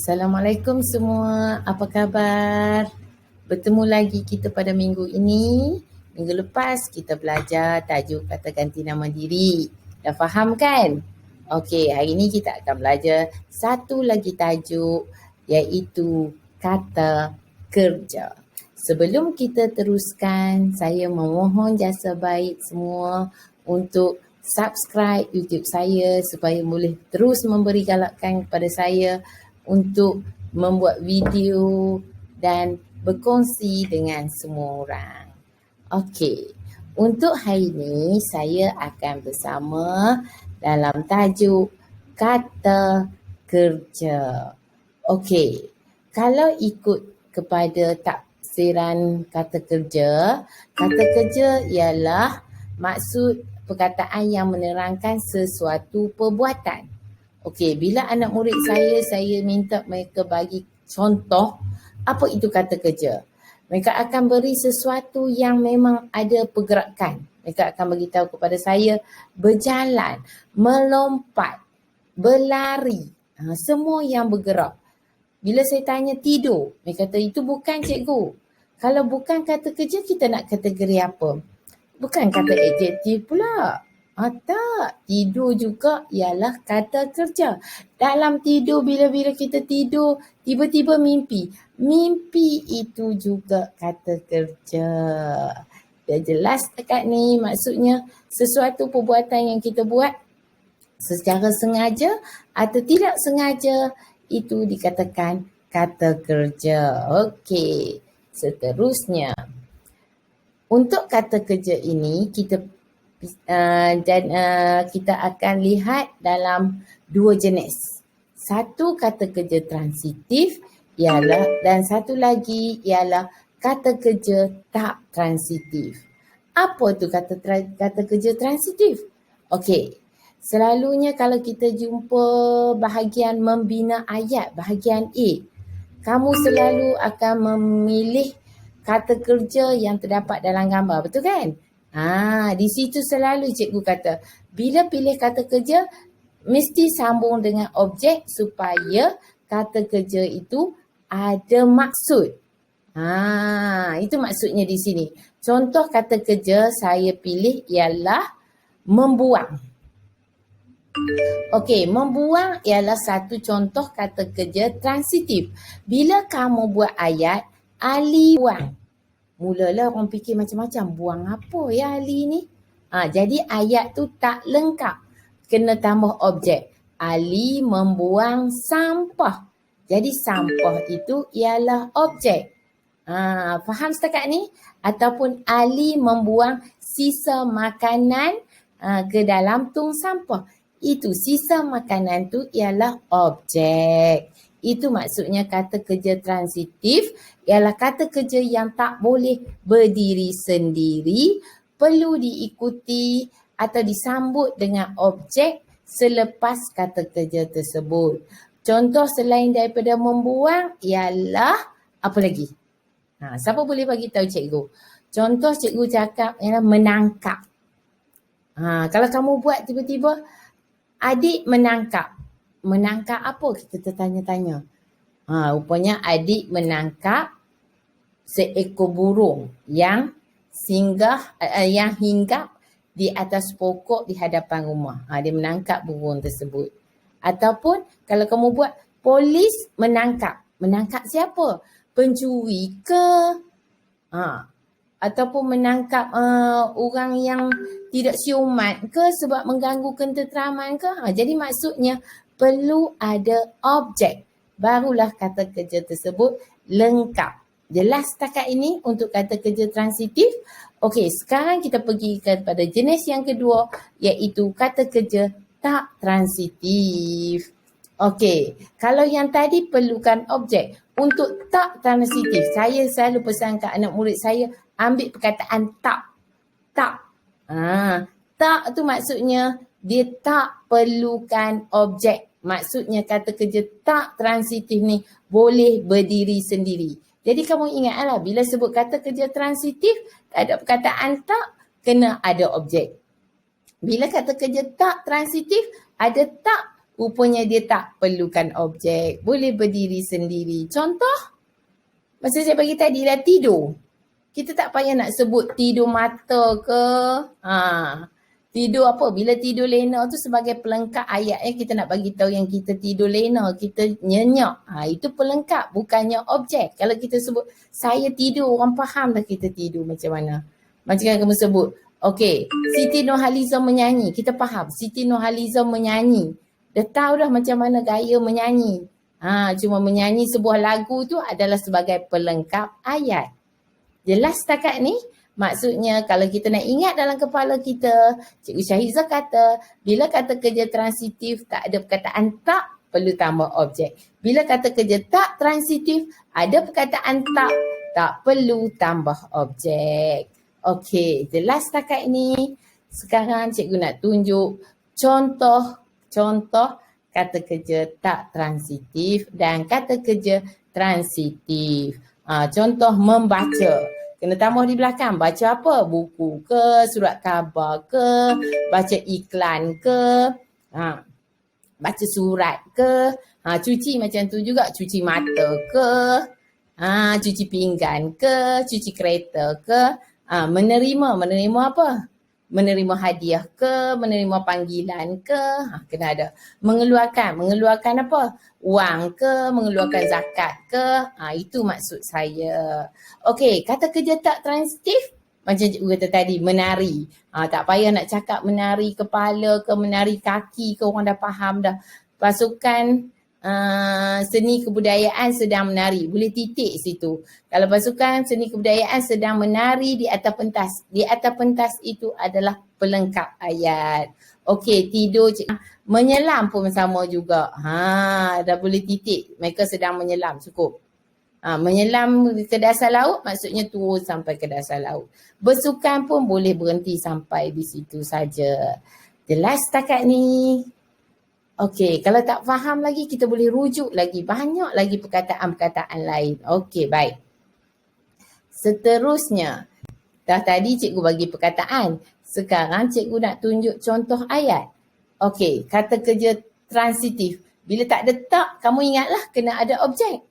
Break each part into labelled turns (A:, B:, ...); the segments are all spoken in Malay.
A: Assalamualaikum semua, apa khabar? Bertemu lagi kita pada minggu ini. Minggu lepas kita belajar tajuk kata ganti nama diri. Dah faham kan? Okey, hari ini kita akan belajar satu lagi tajuk iaitu kata kerja. Sebelum kita teruskan, saya memohon jasa baik semua untuk subscribe YouTube saya supaya boleh terus memberi galakan kepada saya untuk membuat video dan berkongsi dengan semua orang. Okey, untuk hari ini saya akan bersama dalam tajuk kata kerja. Okey, kalau ikut kepada tafsiran kata kerja ialah maksud perkataan yang menerangkan sesuatu perbuatan. Okey, bila anak murid saya minta mereka bagi contoh apa itu kata kerja. Mereka akan beri sesuatu yang memang ada pergerakan. Mereka akan beritahu kepada saya berjalan, melompat, berlari, semua yang bergerak. Bila saya tanya tidur, mereka kata itu bukan cikgu. Kalau bukan kata kerja, kita nak kategori apa? Bukan kata adjektif pula. Tak, tidur juga ialah kata kerja. Dalam tidur, bila-bila kita tidur, tiba-tiba mimpi. Mimpi itu juga kata kerja. Dah jelas dekat ni, maksudnya sesuatu perbuatan yang kita buat secara sengaja atau tidak sengaja itu dikatakan kata kerja. Okey, seterusnya. Untuk kata kerja ini kita kita akan lihat dalam dua jenis. Satu kata kerja transitif ialah dan satu lagi ialah kata kerja tak transitif. Apa tu kata kerja transitif? Okey. Selalunya kalau kita jumpa bahagian membina ayat, bahagian A, kamu selalu akan memilih kata kerja yang terdapat dalam gambar, betul kan? Di situ selalu cikgu kata, bila pilih kata kerja, mesti sambung dengan objek supaya kata kerja itu ada maksud. Itu maksudnya di sini. Contoh kata kerja saya pilih ialah membuang. Okey, membuang ialah satu contoh kata kerja transitif. Bila kamu buat ayat, Ali buang. Mulalah orang fikir macam-macam. Buang apa ya Ali ni? Jadi ayat tu tak lengkap. Kena tambah objek. Ali membuang sampah. Jadi sampah itu ialah objek. Faham setakat ni? Ataupun Ali membuang sisa makanan ke dalam tong sampah. Itu sisa makanan tu ialah objek. Itu maksudnya kata kerja transitif ialah kata kerja yang tak boleh berdiri sendiri, perlu diikuti atau disambut dengan objek selepas kata kerja tersebut. Contoh selain daripada membuang ialah apa lagi? Siapa boleh bagi tahu cikgu? Contoh cikgu cakap ialah menangkap. Kalau kamu buat tiba-tiba adik menangkap. Menangkap apa? Kita tertanya-tanya. Rupanya adik menangkap seekor burung yang hinggap di atas pokok di hadapan rumah. Dia menangkap burung tersebut. Ataupun kalau kamu buat polis menangkap. Menangkap siapa? Pencuri ke? Ataupun menangkap orang yang tidak siumat ke sebab mengganggu ketenteraman ke? Jadi maksudnya perlu ada objek. Barulah kata kerja tersebut lengkap. Jelas setakat ini untuk kata kerja transitif? Okey, sekarang kita pergi kepada jenis yang kedua iaitu kata kerja tak transitif. Okey, kalau yang tadi perlukan objek. Untuk tak transitif, saya selalu pesan kat anak murid saya ambil perkataan tak. Tak. Tak tu maksudnya dia tak perlukan objek. Maksudnya kata kerja tak transitif ni boleh berdiri sendiri. Jadi kamu ingatlah bila sebut kata kerja transitif, tak ada perkataan tak, kena ada objek. Bila kata kerja tak transitif, ada tak, rupanya dia tak perlukan objek. Boleh berdiri sendiri. Contoh, macam saya bagi tadi lah, tidur. Kita tak payah nak sebut tidur mata ke. Tidur apa? Bila tidur lena tu sebagai pelengkap ayatnya kita nak bagi tahu yang kita tidur lena, kita nyenyak. Itu pelengkap, bukannya objek. Kalau kita sebut saya tidur, orang faham dah kita tidur macam mana. Macam yang kamu sebut, okey, Siti Nurhaliza menyanyi. Kita faham, Siti Nurhaliza menyanyi. Dah tahu dah macam mana gaya menyanyi. Cuma menyanyi sebuah lagu tu adalah sebagai pelengkap ayat. Jelas setakat ni? Maksudnya kalau kita nak ingat dalam kepala kita, Cikgu Syahizah kata, bila kata kerja transitif tak ada perkataan tak, perlu tambah objek. Bila kata kerja tak transitif, ada perkataan tak perlu tambah objek. Okey, jelas setakat ni. Sekarang cikgu nak tunjuk contoh kata kerja tak transitif dan kata kerja transitif. Contoh membaca. Kena tambah di belakang. Baca apa? Buku ke? Surat khabar ke? Baca iklan ke? Baca surat ke? Cuci macam tu juga. Cuci mata ke? Cuci pinggan ke? Cuci kereta ke? Menerima apa? Menerima hadiah ke? Menerima panggilan ke? Kena ada. Mengeluarkan apa? Wang ke? Mengeluarkan zakat ke? Itu maksud saya. Okey, kata kerja tak transitif macam cikgu kata tadi, menari. Tak payah nak cakap menari kepala ke, menari kaki ke, orang dah faham dah. Pasukan seni kebudayaan sedang menari. Boleh titik situ. Kalau pasukan seni kebudayaan sedang menari di atas pentas. Di atas pentas itu adalah pelengkap ayat. Okey, tidur. Menyelam pun sama juga. Dah boleh titik. Mereka sedang menyelam. Cukup. Menyelam ke dasar laut maksudnya turun sampai ke dasar laut. Bersukan pun boleh berhenti sampai di situ saja. Jelas setakat ni? Okey, kalau tak faham lagi kita boleh rujuk lagi. Banyak lagi perkataan-perkataan lain. Okey, baik. Seterusnya, dah tadi cikgu bagi perkataan. Sekarang cikgu nak tunjuk contoh ayat. Okey, kata kerja transitif. Bila tak ada tak, kamu ingatlah kena ada objek.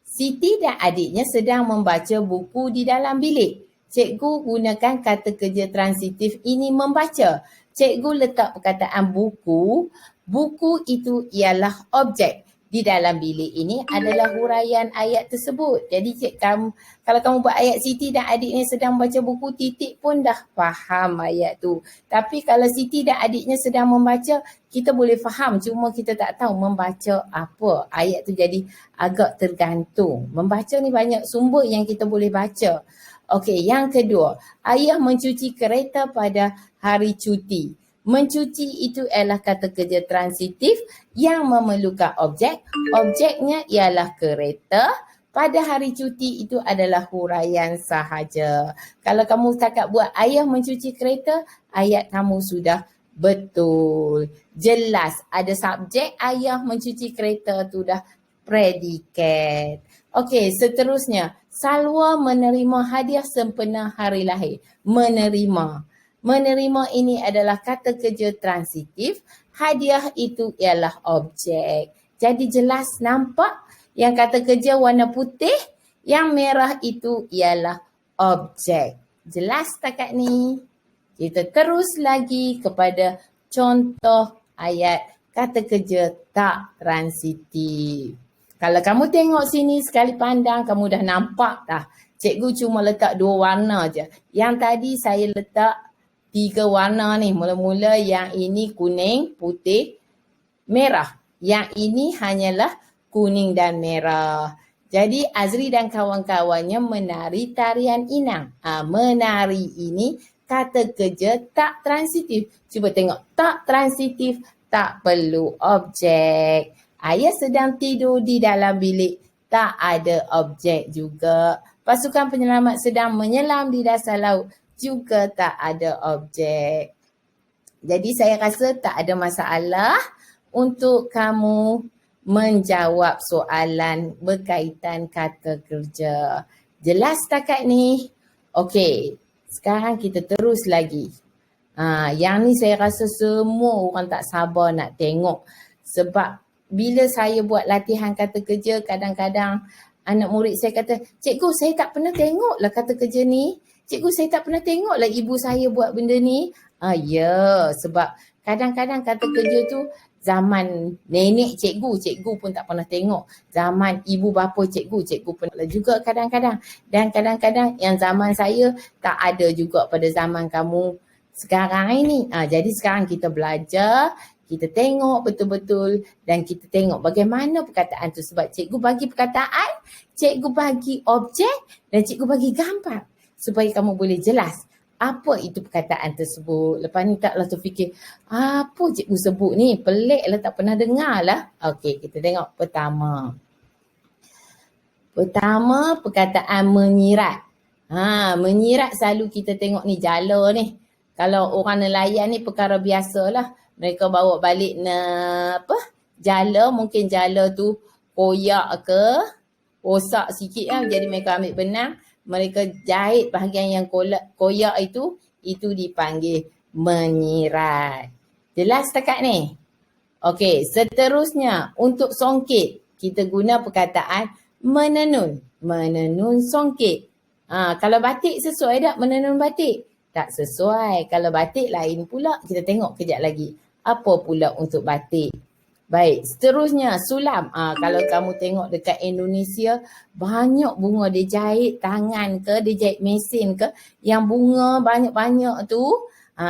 A: Siti dan adiknya sedang membaca buku di dalam bilik. Cikgu gunakan kata kerja transitif ini membaca. Cikgu letak perkataan buku. Buku itu ialah objek. Di dalam bilik ini adalah huraian ayat tersebut. Jadi kalau kamu buat ayat Siti dan adiknya sedang membaca buku, titik pun dah faham ayat tu. Tapi kalau Siti dan adiknya sedang membaca, kita boleh faham. Cuma kita tak tahu membaca apa. Ayat tu jadi agak tergantung. Membaca ni banyak sumber yang kita boleh baca. Okey, yang kedua. Ayah mencuci kereta pada hari cuti. Mencuci itu ialah kata kerja transitif yang memerlukan objek. Objeknya ialah kereta. Pada hari cuti itu adalah huraian sahaja. Kalau kamu setakat buat ayah mencuci kereta, ayat kamu sudah betul. Jelas ada subjek ayah mencuci kereta tu dah predikat. Okey, seterusnya. Salwa menerima hadiah sempena hari lahir. Menerima ini adalah kata kerja transitif. Hadiah itu ialah objek. Jadi jelas nampak yang kata kerja warna putih, yang merah itu ialah objek. Jelas setakat ni? Kita terus lagi kepada contoh ayat kata kerja tak transitif. Kalau kamu tengok sini sekali pandang, kamu dah nampak dah. Cikgu cuma letak 2 warna je. Yang tadi saya letak 3 warna ni. Mula-mula yang ini kuning, putih, merah. Yang ini hanyalah kuning dan merah. Jadi Azri dan kawan-kawannya menari tarian inang. Menari ini kata kerja tak transitif. Cuba tengok, tak transitif, tak perlu objek. Ayah sedang tidur di dalam bilik, tak ada objek juga. Pasukan penyelamat sedang menyelam di dasar laut, juga tak ada objek. Jadi saya rasa tak ada masalah untuk kamu menjawab soalan berkaitan kata kerja. Jelas setakat ni? Okey, sekarang kita terus lagi. Yang ni saya rasa semua orang tak sabar nak tengok. Sebab bila saya buat latihan kata kerja, kadang-kadang anak murid saya kata, cikgu saya tak pernah tengok lah kata kerja ni. Cikgu saya tak pernah tengok lah ibu saya buat benda ni. Ya, sebab kadang-kadang kata kerja tu zaman nenek cikgu pun tak pernah tengok. Zaman ibu bapa cikgu pun juga kadang-kadang. Dan kadang-kadang yang zaman saya tak ada juga pada zaman kamu sekarang ini. Jadi sekarang kita belajar, kita tengok betul-betul dan kita tengok bagaimana perkataan tu. Sebab cikgu bagi perkataan, cikgu bagi objek dan cikgu bagi gambar supaya kamu boleh jelas apa itu perkataan tersebut. Lepas ni taklah terfikir, apa cikgu sebut ni? Pelik lah, tak pernah dengar lah. Okey, kita tengok pertama. Pertama, perkataan menyirat. Menyirat selalu kita tengok ni jala ni. Kalau orang nelayan ni perkara biasalah. Mereka bawa balik jala, mungkin jala tu koyak ke, rosak sikit lah. Jadi mereka ambil benang, mereka jahit bahagian yang koyak itu dipanggil menyirat. Jelas setakat ni? Okey, seterusnya untuk songkit, kita guna perkataan menenun. Menenun songkit. Kalau batik sesuai tak menenun batik? Tak sesuai. Kalau batik lain pula, kita tengok kejap lagi. Apa pula untuk batik? Baik, seterusnya sulam. Kalau kamu tengok dekat Indonesia, banyak bunga dia jahit tangan ke, dia jahit mesin ke, yang bunga banyak-banyak tu,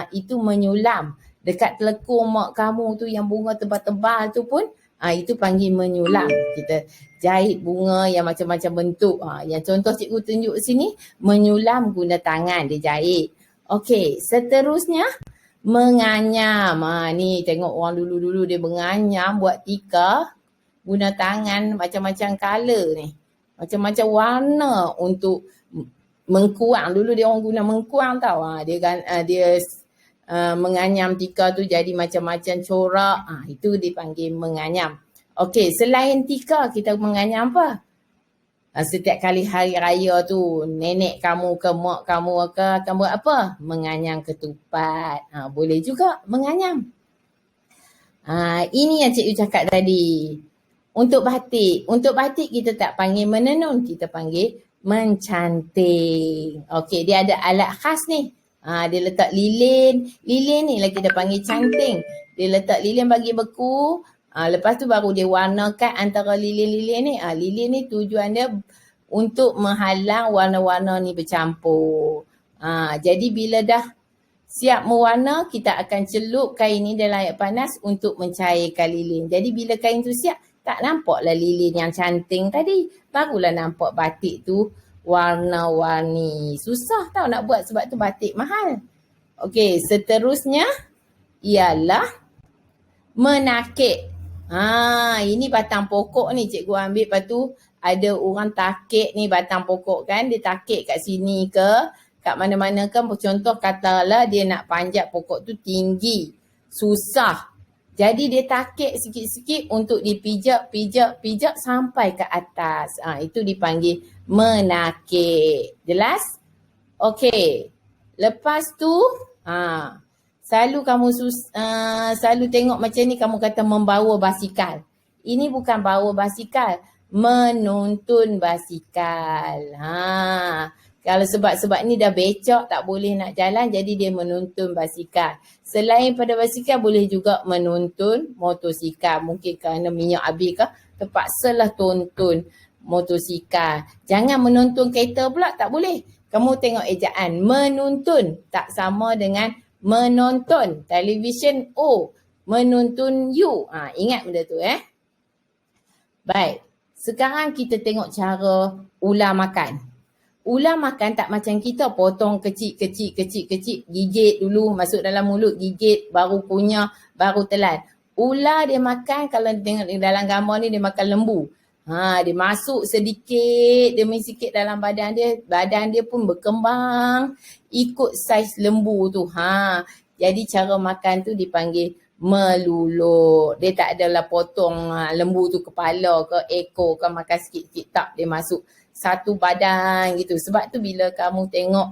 A: itu menyulam. Dekat telekung mak kamu tu yang bunga tebal-tebal tu pun, itu panggil menyulam. Kita jahit bunga yang macam-macam bentuk. Yang contoh cikgu tunjuk sini, menyulam guna tangan dia jahit. Okey, seterusnya menganyam. Ni tengok orang dulu-dulu dia menganyam buat tikar guna tangan macam-macam color ni. Macam-macam warna untuk mengkuang. Dulu dia orang guna mengkuang tau. Dia menganyam tikar tu jadi macam-macam corak. Itu dipanggil menganyam. Okey, selain tikar kita menganyam apa? Setiap kali hari raya tu nenek kamu ke mak kamu ke akan buat apa? Menganyam ketupat. Boleh juga menganyam. Ini yang cikgu cakap tadi. Untuk batik kita tak panggil menenun, kita panggil mencanting. Okey, dia ada alat khas ni. Dia letak lilin. Lilin ni lah kita panggil canting. Dia letak lilin bagi beku. Lepas tu baru dia warnakan antara lilin-lilin ni. Lilin ni tujuan dia untuk menghalang warna-warna ni bercampur. Jadi bila dah siap mewarna, kita akan celup kain ni dalam air panas untuk mencairkan lilin. Jadi bila kain tu siap, tak nampaklah lilin yang canting tadi. Barulah nampak batik tu warna-warni. Susah tau nak buat sebab tu batik mahal. Okey, seterusnya ialah menakik. Ini batang pokok ni cikgu ambil, lepas tu ada orang takik ni batang pokok kan, dia takik kat sini ke, kat mana-mana kan. Contoh katalah dia nak panjat pokok tu tinggi, susah. Jadi dia takik sikit-sikit untuk dipijak sampai ke atas. Itu dipanggil menakik. Jelas? Okey. Lepas tu, selalu kamu selalu tengok macam ni, kamu kata membawa basikal. Ini bukan bawa basikal, menuntun basikal. Kalau sebab ni dah becak, tak boleh nak jalan, jadi dia menuntun basikal. Selain pada basikal, boleh juga menuntun motosikal. Mungkin kerana minyak habis ke, terpaksalah tuntun motosikal. Jangan menuntun kereta pula, tak boleh. Kamu tengok ejaan, menuntun tak sama dengan menonton. Television O, menuntun you. Ingat benda tu Baik, sekarang kita tengok cara ular makan. Ular makan tak macam kita potong kecil-kecil, gigit dulu, masuk dalam mulut, gigit, baru kunyah, baru telan. Ular dia makan, kalau tengok dalam gambar ni, dia makan lembu. Dia masuk sedikit demi sikit dalam badan dia pun berkembang ikut saiz lembu tu. Jadi cara makan tu dipanggil melulut. Dia tak adalah potong lembu tu kepala ke ekor ke, makan sikit-sikit, tak, dia masuk satu badan gitu. Sebab tu bila kamu tengok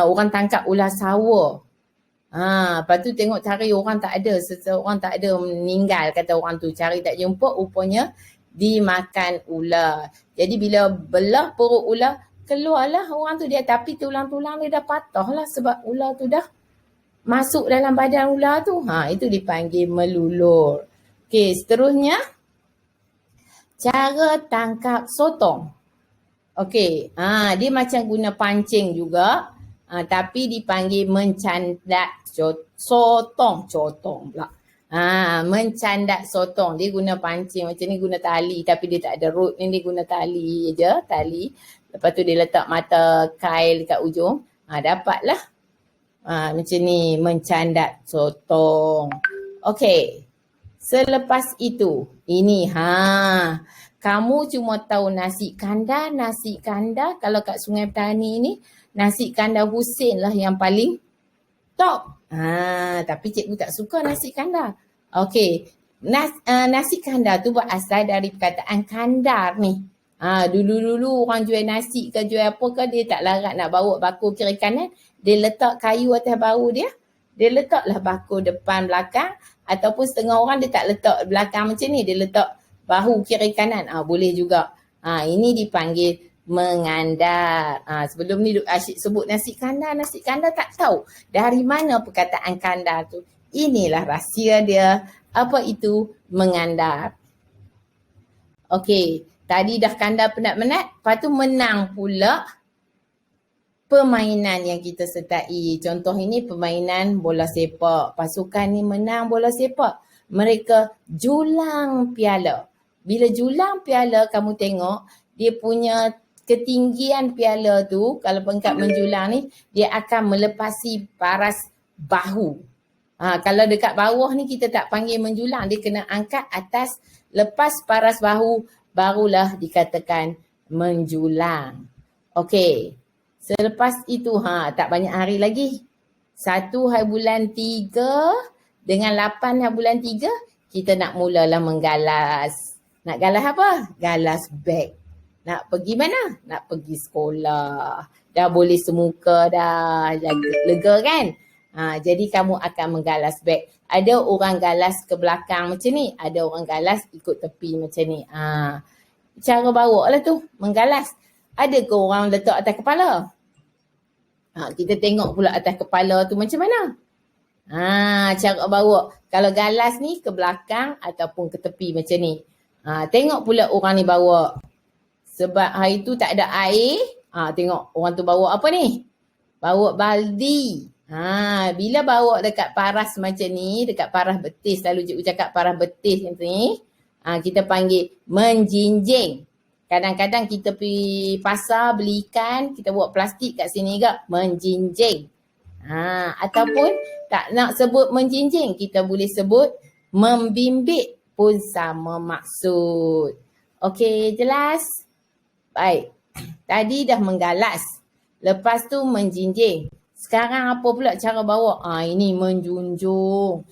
A: orang tangkap ular sawa, Lepas tu tengok cari orang tak ada, seseorang tak ada, meninggal kata orang tu, cari tak jumpa, rupanya dimakan ular. Jadi bila belah perut ular, keluarlah orang tu dia, tapi tulang-tulang dia dah patah lah sebab ular tu dah masuk dalam badan ular tu. Itu dipanggil melulur. Okey, seterusnya cara tangkap sotong. Okey, dia macam guna pancing juga, tapi dipanggil mencandak sotong pula. Mencandak sotong. Dia guna pancing macam ni, guna tali, tapi dia tak ada root ni, dia guna tali je, tali. Lepas tu dia letak mata kail dekat ujung. Dapatlah. Macam ni, mencandak sotong. Okey. Selepas itu, ini kamu cuma tahu nasi kandar. Kalau kat Sungai Petani ni, nasi kandar Husin lah yang paling top. Tapi cikgu tak suka nasi kandar. Okey, nasi kandar tu berasal dari perkataan kandar ni. Dulu-dulu orang jual nasi ke jual apa ke, dia tak larat nak bawa bakul kiri kanan, dia letak kayu atas bahu dia. Dia letaklah bakul depan belakang, ataupun setengah orang dia tak letak belakang macam ni, dia letak bahu kiri kanan. Boleh juga. Ini dipanggil mengandar. Sebelum ni asyik sebut nasi kandar tak tahu dari mana perkataan kandar tu. Inilah rahsia dia. Apa itu mengandar? Okey, tadi dah kandar penat-penat, lepas tu menang pula permainan yang kita sertai. Contoh ini permainan bola sepak. Pasukan ni menang bola sepak. Mereka julang piala. Bila julang piala, kamu tengok dia punya ketinggian piala tu, kalau pengkat menjulang ni, dia akan melepasi paras bahu. Kalau dekat bawah ni kita tak panggil menjulang, dia kena angkat atas, lepas paras bahu, barulah dikatakan menjulang. Okey. Selepas itu, tak banyak hari lagi. 1 hari bulan 3 dengan 8 hari bulan 3, kita nak mulalah menggalas. Nak galas apa? Galas beg. Nak pergi mana? Nak pergi sekolah. Dah boleh semuka dah. Lega kan? Jadi kamu akan menggalas beg. Ada orang galas ke belakang macam ni. Ada orang galas ikut tepi macam ni. Cara bawa lah tu, menggalas. Ada ke orang letak atas kepala? Kita tengok pula atas kepala tu macam mana. Cara bawa. Kalau galas ni ke belakang ataupun ke tepi macam ni. Tengok pula orang ni bawa. Sebab hari tu tak ada air. Tengok orang tu bawa apa ni? Bawa baldi. Bila bawa dekat paras macam ni, dekat paras betis, selalu cikgu cakap paras betis macam ni, kita panggil menjinjing. Kadang-kadang kita pergi pasar beli ikan, kita buat plastik kat sini juga, menjinjing. Ataupun tak nak sebut menjinjing, kita boleh sebut membimbit pun sama maksud. Okey, jelas? Baik. Tadi dah menggalas. Lepas tu menjinjing. Sekarang apa pula cara bawa? Ini menjunjung.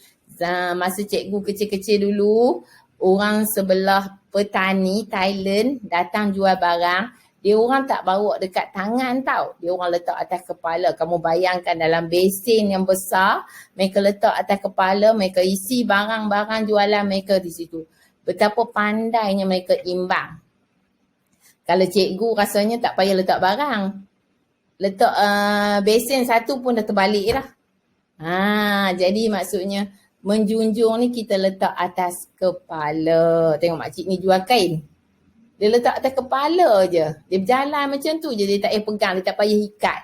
A: Masa cikgu kecil-kecil dulu, orang sebelah petani Thailand datang jual barang, dia orang tak bawa dekat tangan tau. Dia orang letak atas kepala. Kamu bayangkan dalam besin yang besar, mereka letak atas kepala, mereka isi barang-barang jualan mereka di situ. Betapa pandainya mereka imbang. Kalau cikgu rasanya tak payah letak barang. Letak besin satu pun dah terbalik dah. Jadi maksudnya menjunjung ni kita letak atas kepala. Tengok makcik ni jual kain. Dia letak atas kepala je. Dia berjalan macam tu je. Dia tak payah pegang. Dia tak payah ikat.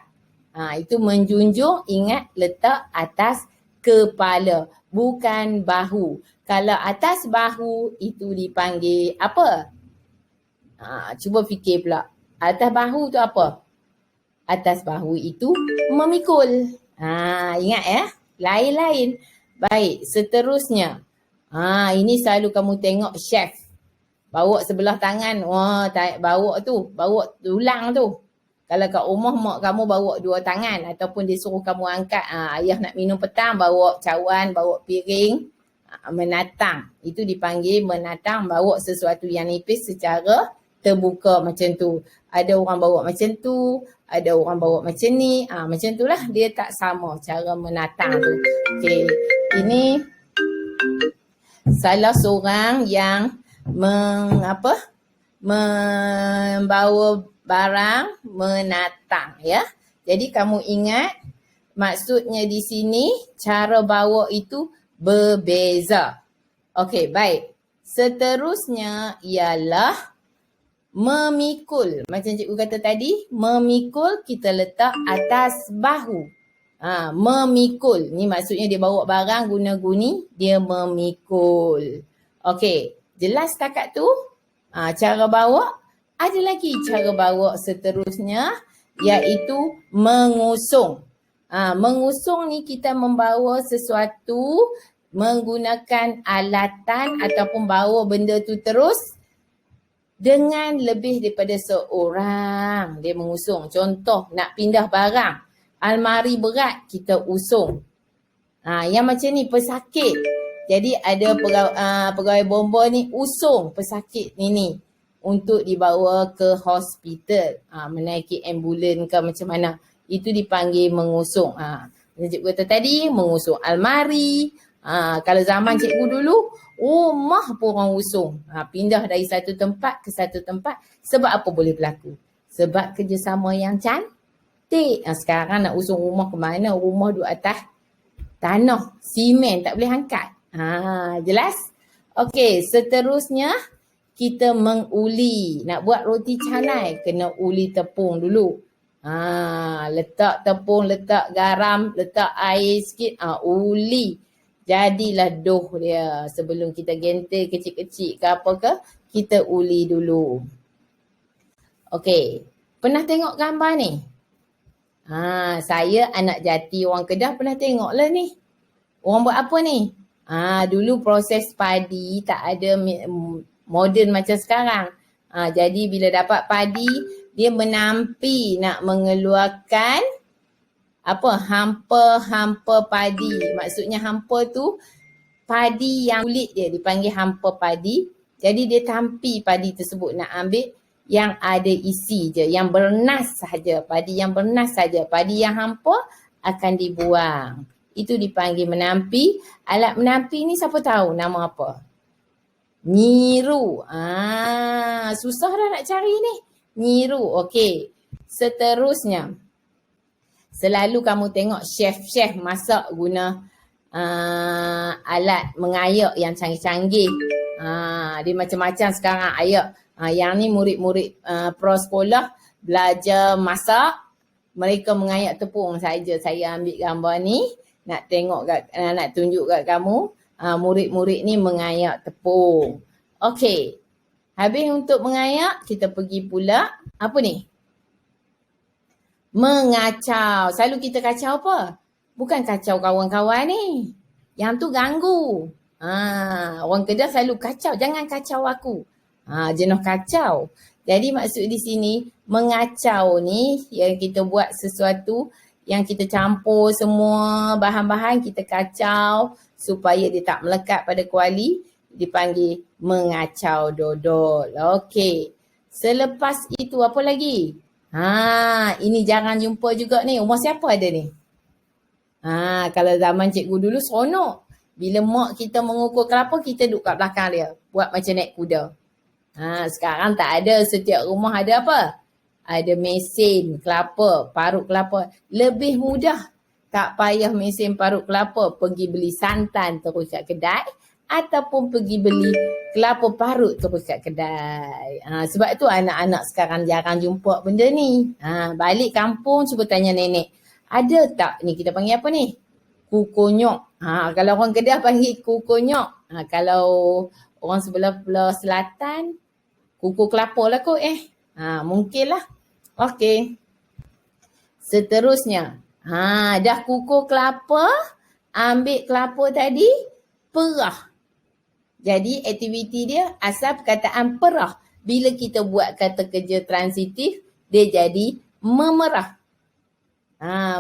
A: Itu menjunjung. Ingat letak atas kepala. Bukan bahu. Kalau atas bahu itu dipanggil apa? Cuba fikir pula. Atas bahu tu apa? Atas bahu itu memikul. Ingat ya. Lain-lain. Baik. Seterusnya. Ini selalu kamu tengok chef. Bawa sebelah tangan. Bawa tu. Bawa tulang tu. Kalau kat rumah mak kamu bawa 2 tangan. Ataupun dia suruh kamu angkat. Ayah nak minum petang. Bawa cawan. Bawa piring. Menatang. Itu dipanggil menatang. Bawa sesuatu yang nipis secara terbuka macam tu. Ada orang bawa macam tu, ada orang bawa macam ni. Macam tu lah, dia tak sama cara menatang tu. Okey, ini salah seorang yang membawa barang menatang, ya. Jadi kamu ingat maksudnya di sini cara bawa itu berbeza. Okey, baik. Seterusnya ialah memikul. Macam cikgu kata tadi, memikul kita letak atas bahu. Memikul. Ni maksudnya dia bawa barang guna-guni, dia memikul. Okey, jelas setakat tu? Cara bawa. Ada lagi cara bawa seterusnya, iaitu mengusung. Mengusung ni kita membawa sesuatu menggunakan alatan ataupun bawa benda tu terus dengan lebih daripada seorang. Dia mengusung. Contoh, nak pindah barang. Almari berat, kita usung. Yang macam ni pesakit. Jadi ada pegawai bomba ni usung pesakit ni untuk dibawa ke hospital. Menaiki ambulan ke macam mana. Itu dipanggil mengusung. Macam cikgu kata tadi, mengusung almari. Kalau zaman cikgu dulu, rumah pun orang usung. Pindah dari satu tempat ke satu tempat. Sebab apa boleh berlaku? Sebab kerjasama yang cantik. Sekarang nak usung rumah ke mana? Rumah duduk atas tanah, simen, tak boleh angkat. Jelas? Okey, seterusnya kita menguli. Nak buat roti canai, kena uli tepung dulu. Letak tepung, letak garam, letak air sikit, uli. Jadilah dough dia. Sebelum kita gentil kecil-kecil ke apa ke, kita uli dulu. Okey, pernah tengok gambar ni? Saya anak jati orang Kedah pernah tengok lah ni. Orang buat apa ni? Dulu proses padi tak ada moden macam sekarang. Jadi bila dapat padi, dia menampi nak mengeluarkan hampa padi. Maksudnya hampa tu padi yang kulit dia dipanggil hampa padi. Jadi dia tampi padi tersebut nak ambil yang ada isi je, yang bernas sahaja, padi yang bernas saja. Padi yang hampa akan dibuang. Itu dipanggil menampi. Alat menampi ni siapa tahu nama apa? Nyiru. Susah dah nak cari ni. Nyiru. Okey. Seterusnya, selalu kamu tengok chef-chef masak guna alat mengayak yang canggih-canggih. Dia macam-macam sekarang ayak. Yang ni murid-murid prasekolah belajar masak. Mereka mengayak tepung saja. Saya ambil gambar ni nak tunjuk kat kamu. Murid-murid ni mengayak tepung. Okey. Habis untuk mengayak, kita pergi pula apa ni? Mengacau. Selalu kita kacau apa? Bukan kacau kawan-kawan ni. Yang tu ganggu. Orang Kedah selalu kacau. Jangan kacau aku. Jenuh kacau. Jadi maksud di sini, mengacau ni yang kita buat sesuatu yang kita campur semua bahan-bahan, kita kacau supaya dia tak melekat pada kuali, dipanggil mengacau dodol. Okey. Selepas itu apa lagi? Ini jarang jumpa juga ni. Rumah siapa ada ni? Kalau zaman cikgu dulu seronok. Bila mak kita mengukur kelapa, kita duduk kat belakang dia. Buat macam naik kuda. Sekarang tak ada. Setiap rumah ada apa? Ada mesin kelapa, parut kelapa. Lebih mudah. Tak payah mesin parut kelapa. Pergi beli santan terus kat kedai. Ataupun pergi beli kelapa parut terus kat kedai. Sebab tu anak-anak sekarang jarang jumpa benda ni. Balik kampung cuba tanya nenek. Ada tak ni kita panggil apa ni? Kukonyok. Kalau orang Kedah panggil kukonyok. Kalau orang sebelah selatan, kuku kelapa lah kot mungkin lah. Okey. Seterusnya. Dah kukur kelapa, ambil kelapa tadi, perah. Jadi aktiviti dia asal perkataan perah. Bila kita buat kata kerja transitif, dia jadi memerah.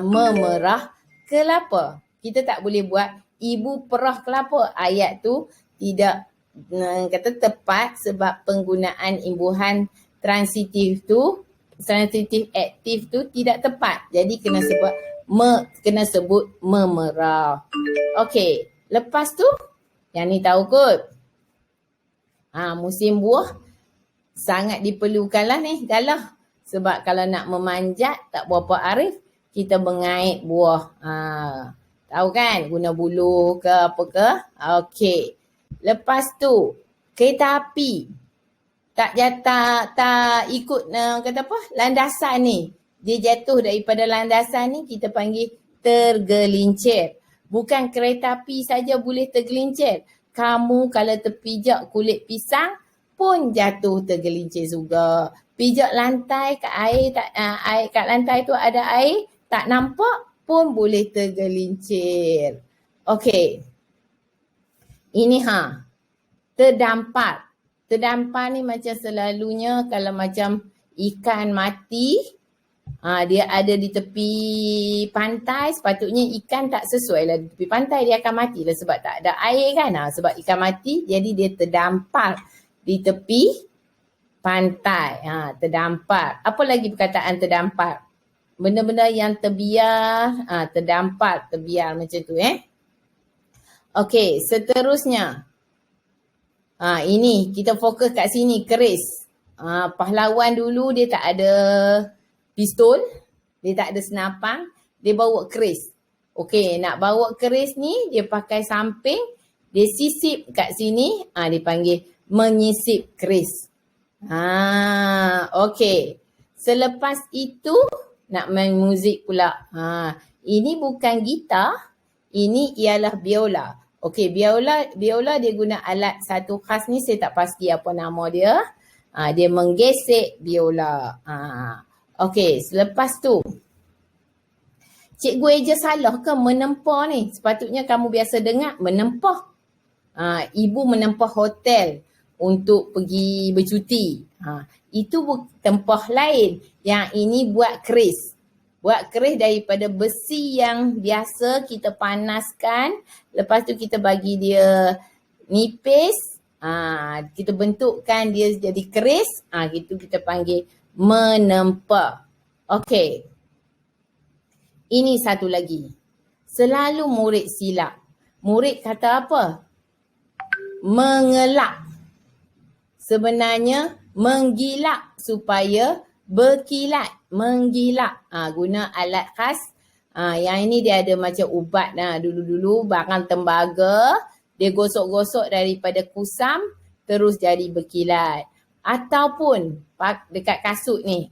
A: Memerah kelapa. Kita tak boleh buat ibu perah kelapa. Ayat tu tidak kata tepat sebab penggunaan imbuhan transitif aktif tu tidak tepat. Jadi kena sebut memerah. Okey, lepas tu yang ni tahu kot. Musim buah sangat diperlukanlah ni galah. Sebab kalau nak memanjat tak berapa arif, kita mengait buah. Tahu kan? Guna bulu ke apa ke? Okey. Lepas tu, kereta api. Tak ikut kata apa? Landasan ni. Dia jatuh daripada landasan ni, kita panggil tergelincir. Bukan kereta api saja boleh tergelincir. Kamu kalau terpijak kulit pisang pun jatuh tergelincir juga. Pijak lantai kat air, air kat lantai tu ada air, tak nampak pun boleh tergelincir. Okey. Ini terdampar. Terdampar ni macam selalunya kalau macam ikan mati, dia ada di tepi pantai, sepatutnya ikan tak sesuai lah di tepi pantai, dia akan mati lah sebab tak ada air kan. Sebab ikan mati, jadi dia terdampar di tepi pantai. Terdampar. Apa lagi perkataan terdampar? Benda-benda yang terbiar, terdampar, terbiar macam tu Okey, seterusnya. Ini kita fokus kat sini, keris. Pahlawan dulu dia tak ada pistol, dia tak ada senapang, dia bawa keris. Okey, nak bawa keris ni dia pakai samping, dia sisip kat sini, dia panggil menyisip keris. Okey. Selepas itu nak main muzik pula. Ini bukan gitar, ini ialah biola. Okey, biola dia guna alat satu khas ni, saya tak pasti apa nama dia. Dia menggesek biola. Okey, selepas tu. Cikgu eja salah ke menempah ni? Sepatutnya kamu biasa dengar menempah. Ibu menempah hotel untuk pergi bercuti. Itu tempah lain. Yang ini buat keris. Buat keris daripada besi yang biasa kita panaskan. Lepas tu kita bagi dia nipis. Kita bentukkan dia jadi keris. Itu kita panggil menempah. Okey. Ini satu lagi. Selalu murid silap. Murid kata apa? Mengelak. Sebenarnya menggilak supaya berkilat. Menggilak. Guna alat khas. Yang ini dia ada macam ubat. Dulu-dulu barang tembaga. Dia gosok-gosok daripada kusam. Terus jadi berkilat. Ataupun dekat kasut ni.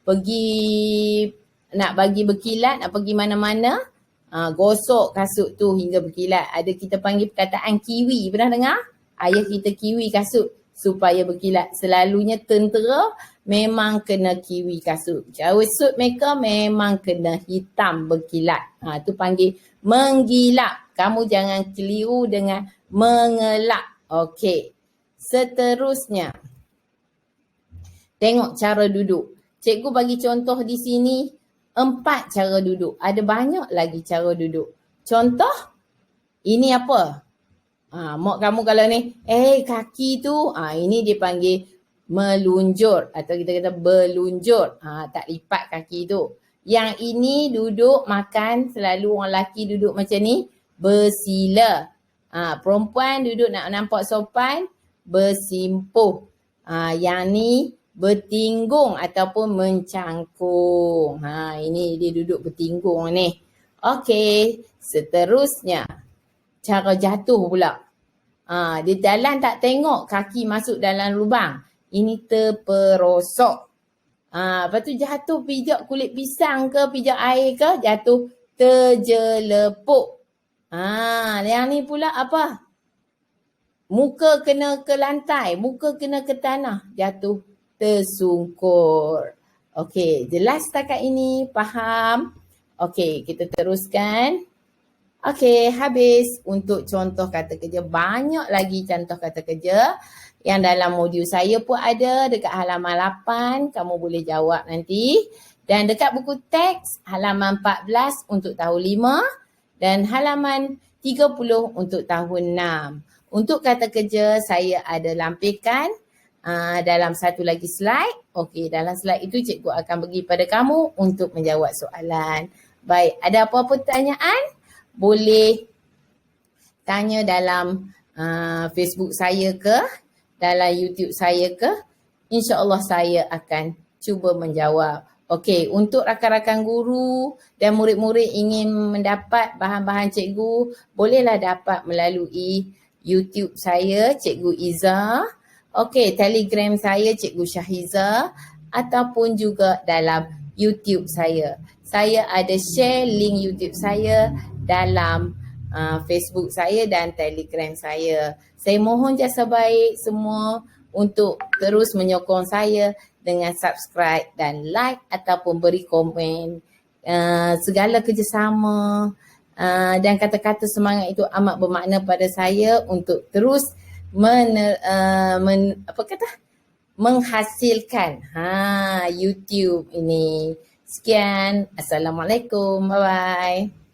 A: Pergi nak bagi berkilat. Nak pergi mana-mana. Gosok kasut tu hingga berkilat. Ada kita panggil perkataan kiwi. Pernah dengar? Ayah kita kiwi kasut supaya berkilat. Selalunya tentera memang kena kiwi kasut. Kasut mereka memang kena hitam berkilat. Tu panggil menggilak. Kamu jangan keliru dengan mengelak. Okey. Seterusnya. Tengok cara duduk. Cikgu bagi contoh di sini 4 cara duduk. Ada banyak lagi cara duduk. Contoh, ini apa? Mak kamu kalau ni, kaki tu, ini dia panggil melunjur atau kita kata berlunjur. Tak lipat kaki tu. Yang ini duduk makan, selalu orang lelaki duduk macam ni, bersila. Perempuan duduk nak nampak sopan, bersimpuh. Yang ni bertinggung ataupun mencangkung. Ini dia duduk bertinggung ni. Okey, seterusnya. Cara jatuh pula. Dia jalan tak tengok kaki masuk dalam lubang. Ini terperosok. Lepas tu jatuh pijak kulit pisang ke, pijak air ke, jatuh terjelepuk. Yang ni pula apa? Muka kena ke lantai, muka kena ke tanah, jatuh tersungkur. Okey, jelas setakat ini? Faham? Okey, kita teruskan. Okey, habis untuk contoh kata kerja. Banyak lagi contoh kata kerja yang dalam modul saya pun ada dekat halaman 8. Kamu boleh jawab nanti. Dan dekat buku teks halaman 14 untuk tahun 5 dan halaman 30 untuk tahun 6. Untuk kata kerja saya ada lampikan dalam satu lagi slide. Okey, dalam slide itu cikgu akan bagi pada kamu untuk menjawab soalan. Baik, ada apa-apa pertanyaan? Boleh tanya dalam Facebook saya ke, dalam YouTube saya ke. InsyaAllah saya akan cuba menjawab. Okey, untuk rakan-rakan guru dan murid-murid ingin mendapat bahan-bahan cikgu, bolehlah dapat melalui YouTube saya, Cikgu Iza. Okey, Telegram saya, Cikgu Syahiza, ataupun juga dalam YouTube saya. Saya ada share link YouTube saya dalam Facebook saya dan Telegram saya. Saya mohon jasa baik semua untuk terus menyokong saya dengan subscribe dan like ataupun beri komen. Segala kerjasama dan kata-kata semangat itu amat bermakna pada saya untuk terus menghasilkan YouTube ini. Sekian. Assalamualaikum. Bye-bye.